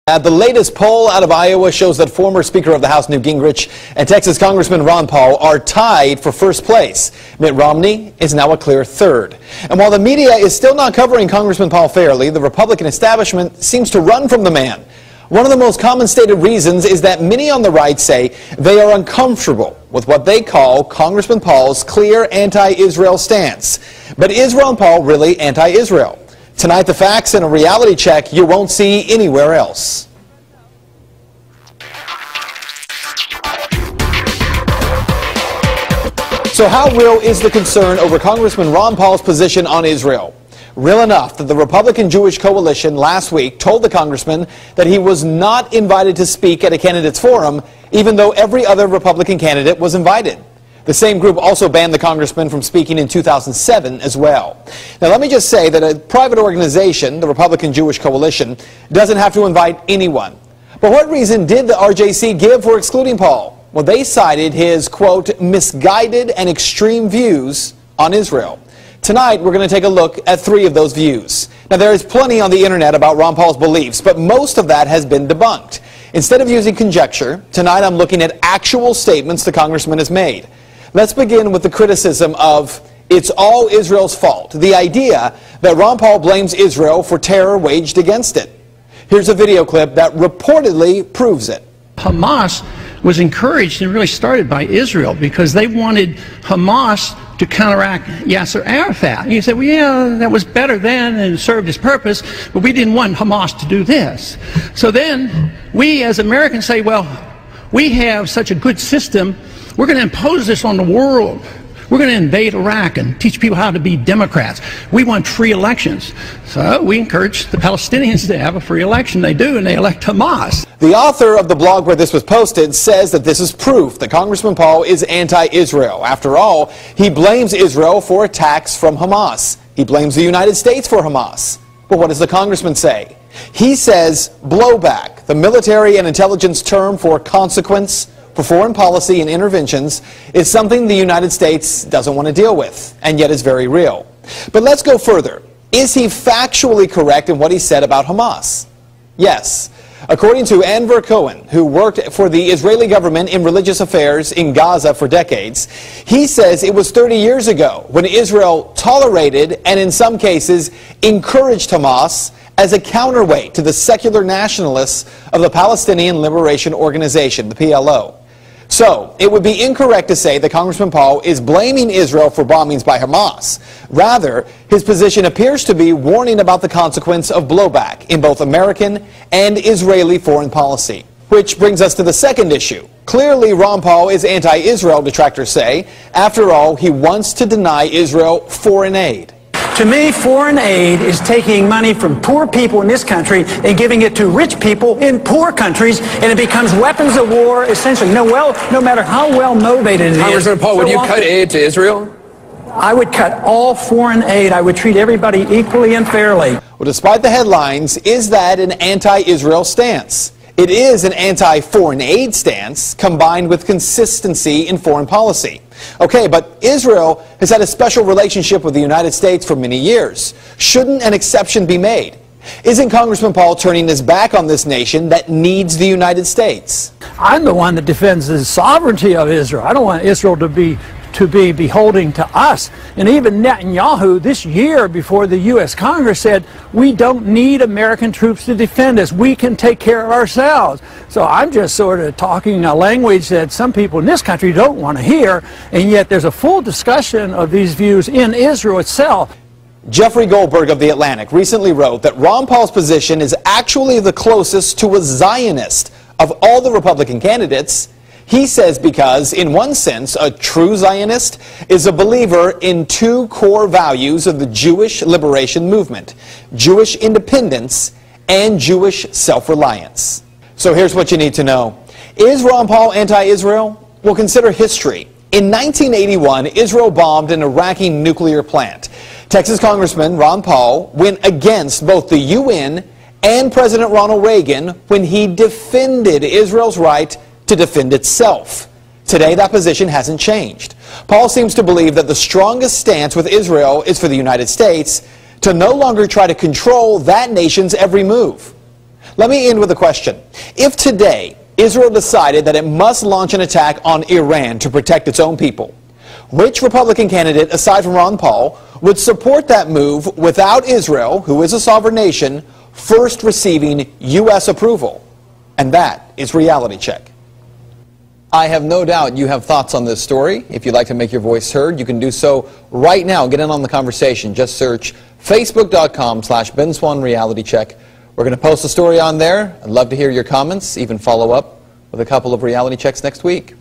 The latest poll out of Iowa shows that former Speaker of the House Newt Gingrich and Texas Congressman Ron Paul are tied for first place. Mitt Romney is now a clear third. And while the media is still not covering Congressman Paul fairly, the Republican establishment seems to run from the man. One of the most common stated reasons is that many on the right say they are uncomfortable with what they call Congressman Paul's clear anti-Israel stance. But is Ron Paul really anti-Israel? Tonight, the facts and a reality check you won't see anywhere else. So how real is the concern over Congressman Ron Paul's position on Israel? Real enough that the Republican Jewish Coalition last week told the congressman that he was not invited to speak at a candidates forum, even though every other Republican candidate was invited. The same group also banned the congressman from speaking in 2007 as well. Now, let me just say that a private organization, the Republican Jewish Coalition, doesn't have to invite anyone. But what reason did the RJC give for excluding Paul? Well, they cited his, quote, misguided and extreme views on Israel. Tonight, we're going to take a look at 3 of those views. Now, there is plenty on the internet about Ron Paul's beliefs, but most of that has been debunked. Instead of using conjecture, tonight I'm looking at actual statements the congressman has made. Let's begin with the criticism of it's all Israel's fault, the idea that Ron Paul blames Israel for terror waged against it. Here's a video clip that reportedly proves it. Hamas was encouraged and really started by Israel because they wanted Hamas to counteract Yasser Arafat. And you said, well, yeah, that was better then and served its purpose, but we didn't want Hamas to do this. So then we as Americans say, well, we have such a good system, we're going to impose this on the world. We're going to invade Iraq and teach people how to be Democrats. We want free elections. So we encourage the Palestinians to have a free election. They do, and they elect Hamas. The author of the blog where this was posted says that this is proof that Congressman Paul is anti-Israel. After all, he blames Israel for attacks from Hamas. He blames the United States for Hamas. But what does the congressman say? He says blowback, the military and intelligence term for consequence for foreign policy and interventions, is something the United States doesn't want to deal with, and yet is very real. But let's go further. Is he factually correct in what he said about Hamas? Yes. According to Anver Cohen, who worked for the Israeli government in religious affairs in Gaza for decades, he says it was 30 years ago when Israel tolerated and in some cases encouraged Hamas as a counterweight to the secular nationalists of the Palestinian Liberation Organization, the PLO. So, it would be incorrect to say that Congressman Paul is blaming Israel for bombings by Hamas. Rather, his position appears to be warning about the consequence of blowback in both American and Israeli foreign policy. Which brings us to the second issue. Clearly, Ron Paul is anti-Israel, detractors say. After all, he wants to deny Israel foreign aid. To me, foreign aid is taking money from poor people in this country and giving it to rich people in poor countries, and it becomes weapons of war, essentially. No matter how well motivated it is. Congressman Paul, would you cut aid to Israel? I would cut all foreign aid. I would treat everybody equally and fairly. Well, despite the headlines, is that an anti-Israel stance? It is an anti-foreign aid stance combined with consistency in foreign policy. Okay, but Israel has had a special relationship with the United States for many years. Shouldn't an exception be made? Isn't Congressman Paul turning his back on this nation that needs the United States? I'm the one that defends the sovereignty of Israel. I don't want Israel to be beholding to us. And even Netanyahu this year before the U.S. Congress said, we don't need American troops to defend us. We can take care of ourselves. So I'm just sort of talking a language that some people in this country don't want to hear, and yet there's a full discussion of these views in Israel itself. Jeffrey Goldberg of The Atlantic recently wrote that Ron Paul's position is actually the closest to a Zionist of all the Republican candidates. He says because, in one sense, a true Zionist is a believer in 2 core values of the Jewish liberation movement: Jewish independence and Jewish self-reliance. So here's what you need to know. Is Ron Paul anti-Israel? Well, consider history. In 1981, Israel bombed an Iraqi nuclear plant. Texas Congressman Ron Paul went against both the UN and President Ronald Reagan when he defended Israel's right to defend itself. Today, that position hasn't changed. Paul seems to believe that the strongest stance with Israel is for the United States to no longer try to control that nation's every move. Let me end with a question. If today Israel decided that it must launch an attack on Iran to protect its own people, which Republican candidate, aside from Ron Paul, would support that move without Israel, who is a sovereign nation, first receiving U.S. approval? And that is Reality Check. I have no doubt you have thoughts on this story. If you'd like to make your voice heard, you can do so right now. Get in on the conversation. Just search facebook.com/Ben Swann Reality Check. We're going to post a story on there. I'd love to hear your comments, even follow up with a couple of reality checks next week.